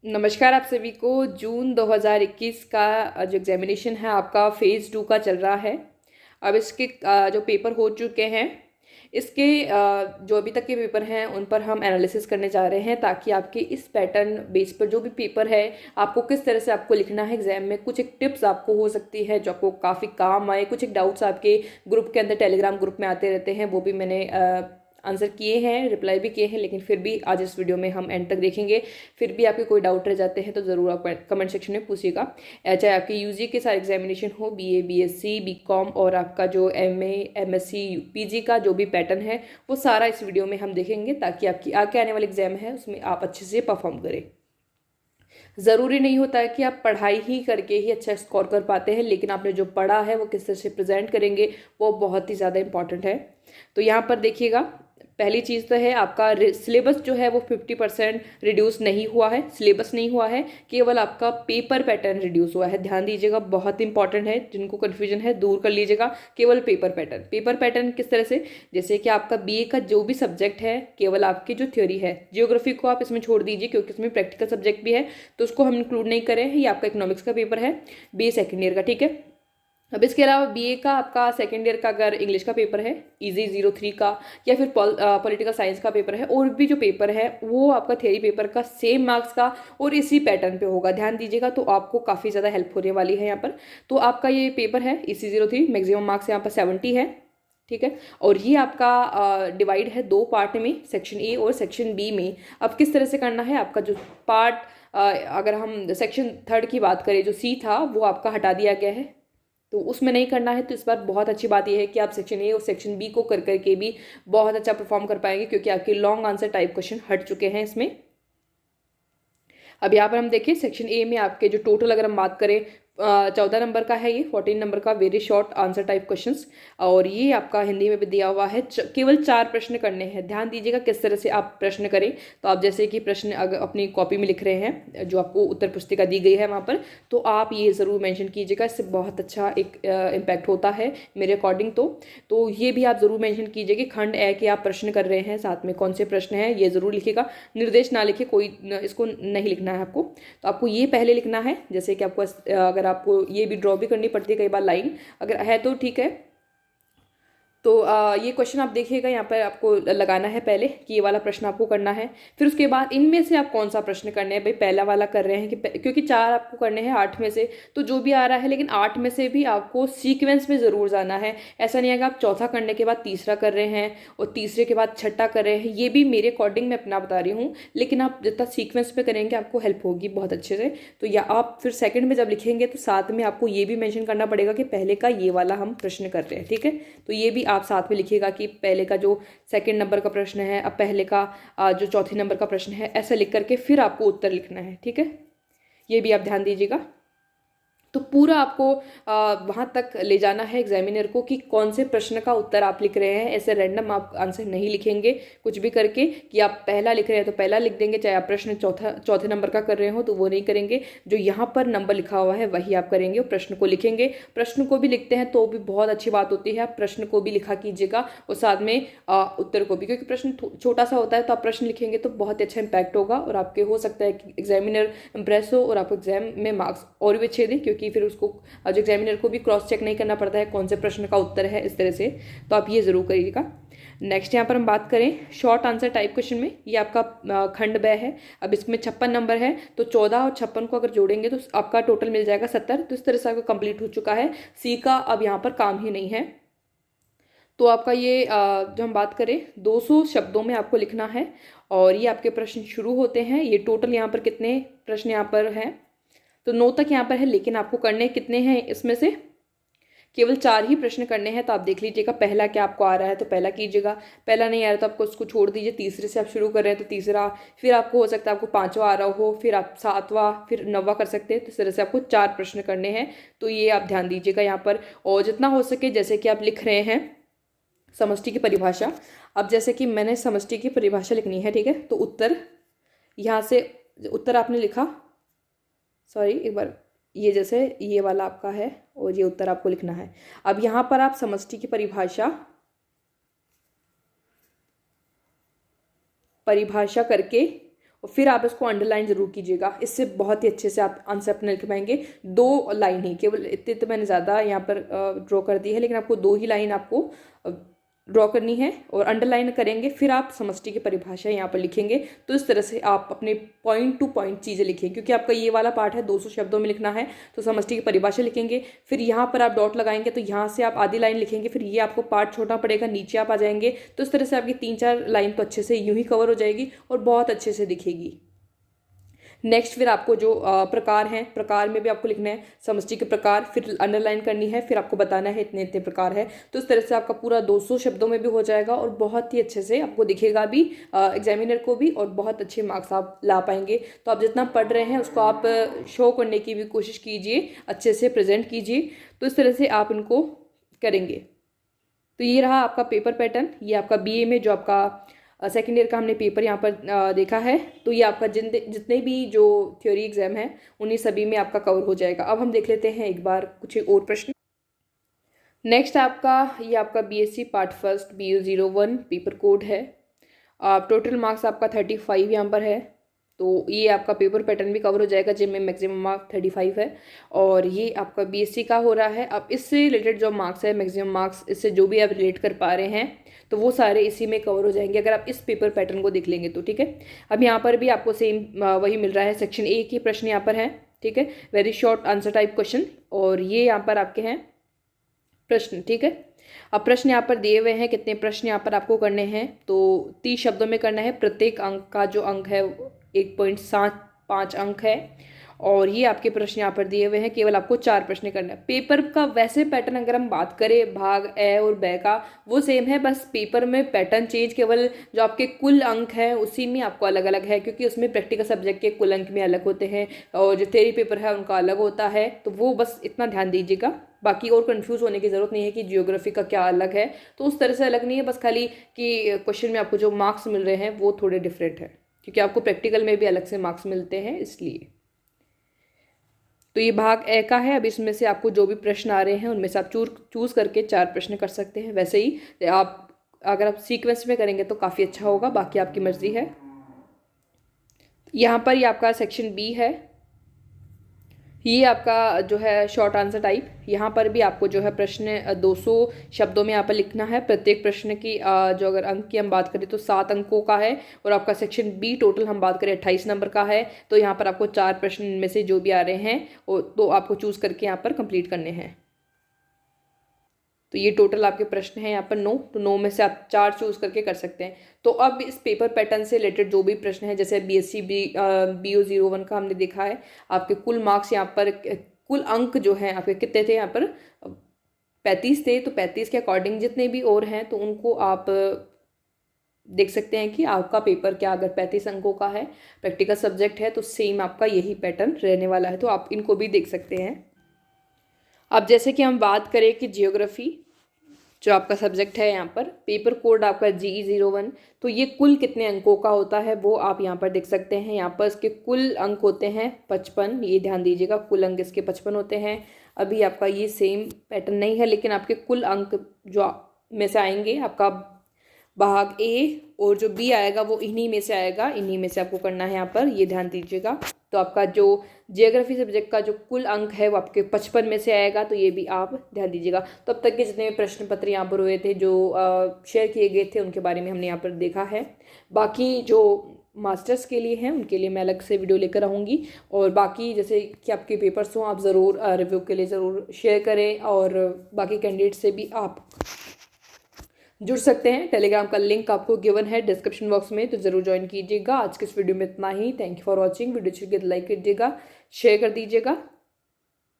नमस्कार आप सभी को। जून 2021 का जो एग्जामिनेशन है आपका फेज़ 2 का चल रहा है। अब इसके जो पेपर हो चुके हैं, इसके जो अभी तक के पेपर हैं उन पर हम एनालिसिस करने जा रहे हैं, ताकि आपके इस पैटर्न बेस पर जो भी पेपर है आपको किस तरह से आपको लिखना है एग्जाम में, कुछ एक टिप्स आपको हो सकती है जो आपको काफ़ी काम आए। कुछ एक डाउट्स आपके ग्रुप के अंदर, टेलीग्राम ग्रुप में आते रहते हैं, वो भी मैंने आंसर किए हैं, रिप्लाई भी किए हैं, लेकिन फिर भी आज इस वीडियो में हम एंड तक देखेंगे। फिर भी आपके कोई डाउट रह जाते हैं तो ज़रूर आप कमेंट सेक्शन में पूछिएगा। चाहे आपके यूजी के सारे एग्जामिनेशन हो, बीए, बीएससी, बीकॉम और आपका जो एमए, एमएससी, पीजी का जो भी पैटर्न है वो सारा इस वीडियो में हम देखेंगे, ताकि आपकी आगे आने वाले एग्जाम है उसमें आप अच्छे से परफॉर्म करें। ज़रूरी नहीं होता है कि आप पढ़ाई ही करके ही अच्छा स्कोर कर पाते हैं, लेकिन आपने जो पढ़ा है वो किस तरह से प्रेजेंट करेंगे वो बहुत ही ज़्यादा इंपॉर्टेंट है। तो यहाँ पर देखिएगा, पहली चीज़ तो है आपका सिलेबस जो है वो 50% रिड्यूस नहीं हुआ है। सिलेबस नहीं हुआ है, केवल आपका पेपर पैटर्न रिड्यूस हुआ है। ध्यान दीजिएगा, बहुत इंपॉर्टेंट है, जिनको कन्फ्यूजन है दूर कर लीजिएगा। केवल पेपर पैटर्न। पेपर पैटर्न किस तरह से, जैसे कि आपका बीए का जो भी सब्जेक्ट है, केवल आपकी जो थ्योरी है, जियोग्राफी को आप इसमें छोड़ दीजिए क्योंकि इसमें प्रैक्टिकल सब्जेक्ट भी है, तो उसको हम इंक्लूड नहीं करें। ये आपका इकोनॉमिक्स का पेपर है, बीए सेकेंड ईयर का, ठीक है। अब इसके अलावा बीए का आपका सेकेंड ईयर का अगर इंग्लिश का पेपर है, इजी 03 का, या फिर पॉलिटिकल साइंस का पेपर है, और भी जो पेपर है वो आपका थ्योरी पेपर का सेम मार्क्स का और इसी पैटर्न पे होगा। ध्यान दीजिएगा, तो आपको काफ़ी ज़्यादा हेल्प होने वाली है यहाँ पर। तो आपका ये पेपर है इसी 03, मैक्सिमम मार्क्स यहाँ पर 70 है, ठीक है। और ये आपका डिवाइड है दो पार्ट में, सेक्शन ए और सेक्शन बी में। अब किस तरह से करना है, आपका जो पार्ट, अगर हम सेक्शन थर्ड की बात करें, जो सी था वो आपका हटा दिया गया है, तो उसमें नहीं करना है। तो इस बार बहुत अच्छी बात यह है कि आप सेक्शन ए और सेक्शन बी को कर करके भी बहुत अच्छा परफॉर्म कर पाएंगे, क्योंकि आपके लॉन्ग आंसर टाइप क्वेश्चन हट चुके हैं इसमें। अब यहाँ पर हम देखें, सेक्शन ए में आपके जो टोटल अगर हम बात करें, 14 नंबर का है, ये 14 नंबर का very short answer type questions, और ये आपका हिंदी में भी दिया हुआ है। केवल 4 प्रश्न करने हैं। ध्यान दीजिएगा किस तरह से आप प्रश्न करें। तो आप जैसे कि प्रश्न अगर अपनी कॉपी में लिख रहे हैं, जो आपको उत्तर पुस्तिका दी गई है वहाँ पर, तो आप ये ज़रूर मेंशन कीजिएगा। इससे बहुत अच्छा एक इम्पैक्ट होता है मेरे अकॉर्डिंग। तो ये भी आप ज़रूर मेंशन कीजिए कि खंड ए के आप प्रश्न कर रहे हैं, साथ में कौन से प्रश्न हैं ये ज़रूर लिखिएगा। निर्देश ना लिखे, कोई इसको नहीं लिखना है आपको। तो आपको ये पहले लिखना है, जैसे कि आपको अगर आपको ये भी ड्रॉ भी करनी पड़ती है कई बार लाइन, अगर है तो ठीक है। तो ये क्वेश्चन आप देखिएगा, यहाँ पर आपको लगाना है पहले कि ये वाला प्रश्न आपको करना है। फिर उसके बाद इनमें से आप कौन सा प्रश्न करने हैं। भाई पहला वाला कर रहे हैं कि, क्योंकि 4 आपको करने हैं 8 में से, तो जो भी आ रहा है, लेकिन 8 में से भी आपको सीक्वेंस में ज़रूर जाना है। ऐसा नहीं है कि आप चौथा करने के बाद तीसरा कर रहे हैं और तीसरे के बाद छठा कर रहे हैं। ये भी मेरे अकॉर्डिंग मैं अपना बता रही हूँ, लेकिन आप जितना सीक्वेंस में करेंगे आपको हेल्प होगी बहुत अच्छे से। तो या आप फिर सेकंड में जब लिखेंगे तो साथ में आपको ये भी मेंशन करना पड़ेगा कि पहले का ये वाला हम प्रश्न कर रहे हैं, ठीक है। तो ये भी आप साथ में लिखिएगा कि पहले का जो सेकंड नंबर का प्रश्न है, अब पहले का जो चौथे नंबर का प्रश्न है, ऐसा लिख करके फिर आपको उत्तर लिखना है, ठीक है। ये भी आप ध्यान दीजिएगा। तो पूरा आपको वहाँ तक ले जाना है एग्जामिनर को कि कौन से प्रश्न का उत्तर आप लिख रहे हैं। ऐसे रैंडम आप आंसर नहीं लिखेंगे कुछ भी करके कि आप पहला लिख रहे हैं तो पहला लिख देंगे, चाहे आप प्रश्न चौथे नंबर का कर रहे हो तो वो नहीं करेंगे। जो यहाँ पर नंबर लिखा हुआ है वही आप करेंगे और प्रश्न को लिखेंगे। प्रश्न को भी लिखते हैं तो भी बहुत अच्छी बात होती है, आप प्रश्न को भी लिखा कीजिएगा और साथ में उत्तर को भी, क्योंकि प्रश्न छोटा सा होता है तो आप प्रश्न लिखेंगे तो बहुत अच्छा इंपैक्ट होगा और आपके हो सकता है कि एग्जामिनर इंप्रेस हो और आपको एग्जाम में मार्क्स और भी अच्छे दें, क्योंकि फिर उसको जो एग्जामिनर को भी क्रॉस चेक नहीं करना पड़ता है कौन से प्रश्न का उत्तर है इस तरह से। तो आप ये जरूर करिएगा। नेक्स्ट यहाँ पर हम बात करें शॉर्ट आंसर टाइप क्वेश्चन में, ये आपका खंड ब है। अब इसमें 56 नंबर है, तो 14 और 56 को अगर जोड़ेंगे तो आपका टोटल मिल जाएगा 70। तो इस तरह से आपका कंप्लीट हो चुका है। सी का अब यहाँ पर काम ही नहीं है। तो आपका ये जो हम बात करें 200 शब्दों में आपको लिखना है और ये आपके प्रश्न शुरू होते हैं। ये टोटल यहाँ पर कितने प्रश्न यहाँ पर हैं, तो 9 तक यहाँ पर है, लेकिन आपको करने कितने हैं, इसमें से केवल 4 ही प्रश्न करने हैं। तो आप देख लीजिएगा पहला क्या आपको आ रहा है तो पहला कीजिएगा, पहला नहीं आ रहा तो आपको उसको छोड़ दीजिए। तीसरे से आप शुरू कर रहे हैं तो तीसरा, फिर आपको हो सकता है आपको 5वां आ रहा हो, फिर आप 7वां, फिर 9वां कर सकते हैं। तो इस तरह से आपको 4 प्रश्न करने हैं। तो ये आप ध्यान दीजिएगा यहाँ पर। और जितना हो सके, जैसे कि आप लिख रहे हैं समष्टि की परिभाषा, अब जैसे कि मैंने समष्टि की परिभाषा लिखनी है, ठीक है। तो उत्तर यहाँ से, उत्तर आपने लिखा, सॉरी एक बार, ये जैसे ये वाला आपका है और ये उत्तर आपको लिखना है। अब यहाँ पर आप समष्टि की परिभाषा करके और फिर आप इसको अंडरलाइन जरूर कीजिएगा। इससे बहुत ही अच्छे से आप आंसर अपने लिख पाएंगे। 2 लाइन ही, केवल इतने तो मैंने ज़्यादा यहाँ पर ड्रॉ कर दी है, लेकिन आपको 2 ही लाइन आपको ड्रॉ करनी है और अंडरलाइन करेंगे। फिर आप समष्टि की परिभाषा यहाँ पर लिखेंगे। तो इस तरह से आप अपने पॉइंट टू पॉइंट चीज़ें लिखेंगे, क्योंकि आपका ये वाला पार्ट है 200 शब्दों में लिखना है। तो समष्टि की परिभाषा लिखेंगे, फिर यहाँ पर आप डॉट लगाएंगे, तो यहाँ से आप आधी लाइन लिखेंगे, फिर ये आपको पार्ट छोटा पड़ेगा, नीचे आप आ जाएंगे। तो इस तरह से आपकी 3-4 लाइन तो अच्छे से यूं ही कवर हो जाएगी और बहुत अच्छे से दिखेगी। नेक्स्ट फिर आपको जो प्रकार हैं, प्रकार में भी आपको लिखना है समष्टि के प्रकार, फिर अंडरलाइन करनी है, फिर आपको बताना है इतने इतने प्रकार है। तो इस तरह से आपका पूरा 200 शब्दों में भी हो जाएगा और बहुत ही अच्छे से आपको दिखेगा भी एग्जामिनर को भी, और बहुत अच्छे मार्क्स आप ला पाएंगे। तो आप जितना पढ़ रहे हैं उसको आप शो करने की भी कोशिश कीजिए, अच्छे से प्रेजेंट कीजिए। तो इस तरह से आप इनको करेंगे। तो ये रहा आपका पेपर पैटर्न। ये आपका बीए में जो आपका सेकेंड ईयर का हमने पेपर यहाँ पर देखा है। तो ये आपका जितने भी जो थ्योरी एग्जाम है उन्हीं सभी में आपका कवर हो जाएगा। अब हम देख लेते हैं एक बार कुछ और प्रश्न। नेक्स्ट आपका ये आपका BSc part first BU 01 paper code है। टोटल मार्क्स आपका 35 यहाँ पर है। तो ये आपका पेपर पैटर्न भी कवर हो जाएगा, जिनमें मैक्सिमम मार्क्स 35 है। और ये आपका बीएससी का हो रहा है। अब इससे रिलेटेड जो मार्क्स है, मैक्सिमम मार्क्स, इससे जो भी आप रिलेट कर पा रहे हैं, तो वो सारे इसी में कवर हो जाएंगे अगर आप इस पेपर पैटर्न को देख लेंगे तो। ठीक है, अब यहाँ पर भी आपको सेम वही मिल रहा है। सेक्शन ए के प्रश्न यहाँ पर है। ठीक है, very short answer type question, और ये यहाँ पर आपके हैं प्रश्न। ठीक है, अब प्रश्न यहाँ पर दिए हुए हैं। कितने प्रश्न यहाँ पर आपको करने हैं, तो 30 शब्दों में करना है। प्रत्येक अंक का जो अंक है 1.75 अंक है। और ये आपके प्रश्न यहाँ पर दिए हुए हैं। केवल आपको 4 प्रश्न करना है। पेपर का वैसे पैटर्न अगर हम बात करें भाग ए और ब का, वो सेम है, बस पेपर में पैटर्न चेंज, केवल जो आपके कुल अंक है उसी में आपको अलग अलग है, क्योंकि उसमें प्रैक्टिकल सब्जेक्ट के कुल अंक में अलग होते हैं और जो थ्योरी पेपर है उनका अलग होता है। तो वो बस इतना ध्यान दीजिएगा। बाकी और कंफ्यूज होने की ज़रूरत नहीं है कि जियोग्राफी का क्या अलग है, तो उस तरह से अलग नहीं है, बस खाली कि क्वेश्चन में आपको जो मार्क्स मिल रहे हैं वो थोड़े डिफरेंट है, क्योंकि आपको प्रैक्टिकल में भी अलग से मार्क्स मिलते हैं इसलिए। तो ये भाग ए का है। अब इसमें से आपको जो भी प्रश्न आ रहे हैं उनमें से आप चूज करके 4 प्रश्न कर सकते हैं। वैसे ही आप अगर आप सीक्वेंस में करेंगे तो काफ़ी अच्छा होगा, बाकी आपकी मर्जी है। यहाँ पर ये आपका सेक्शन बी है। ये आपका जो है शॉर्ट आंसर टाइप। यहाँ पर भी आपको जो है प्रश्न 200 शब्दों में यहाँ पर लिखना है। प्रत्येक प्रश्न की जो अगर अंक की हम बात करें तो 7 अंकों का है। और आपका सेक्शन बी टोटल हम बात करें 28 नंबर का है। तो यहाँ पर आपको 4 प्रश्न में से जो भी आ रहे हैं तो आपको चूज़ करके यहाँ पर कंप्लीट करने हैं। तो ये टोटल आपके प्रश्न हैं यहाँ पर 9। तो 9 में से आप 4 चूज़ करके कर सकते हैं। तो अब इस पेपर पैटर्न से रिलेटेड जो भी प्रश्न है, जैसे BSc BU 01 का हमने देखा है, आपके कुल मार्क्स यहाँ पर, कुल अंक जो हैं आपके कितने थे, यहाँ पर 35 थे। तो 35 के अकॉर्डिंग जितने भी और हैं तो उनको आप देख सकते हैं कि आपका पेपर क्या, अगर 35 अंकों का है, प्रैक्टिकल सब्जेक्ट है, तो सेम आपका यही पैटर्न रहने वाला है। तो आप इनको भी देख सकते हैं। अब जैसे कि हम बात करें कि जियोग्राफी जो आपका सब्जेक्ट है, यहाँ पर पेपर कोड आपका GE 01, तो ये कुल कितने अंकों का होता है वो आप यहाँ पर देख सकते हैं। यहाँ पर इसके कुल अंक होते हैं 55। ये ध्यान दीजिएगा, कुल अंक इसके 55 होते हैं। अभी आपका ये सेम पैटर्न नहीं है, लेकिन आपके कुल अंक जो में से आएंगे, आपका भाग ए और जो बी आएगा वो इन्हीं में से आएगा। इन्हीं में से आपको करना है, यहाँ पर ये ध्यान दीजिएगा। तो आपका जो जियोग्राफी सब्जेक्ट का जो कुल अंक है वो आपके 55 में से आएगा। तो ये भी आप ध्यान दीजिएगा। तो अब तक के जितने प्रश्न पत्र यहाँ पर हुए थे, जो शेयर किए गए थे, उनके बारे में हमने यहाँ पर देखा है। बाकी जो मास्टर्स के लिए हैं उनके लिए मैं अलग से वीडियो लेकर आऊँगी। और बाकी जैसे कि आपके पेपर्स हों, आप ज़रूर रिव्यू के लिए ज़रूर शेयर करें। और बाकी कैंडिडेट से भी आप जुड़ सकते हैं। टेलीग्राम का लिंक आपको गिवन है डिस्क्रिप्शन बॉक्स में, तो ज़रूर ज्वाइन कीजिएगा। आज के इस वीडियो में इतना ही। Thank you for watching. Video अच्छी लगे तो लाइक कीजिएगा, शेयर कर दीजिएगा।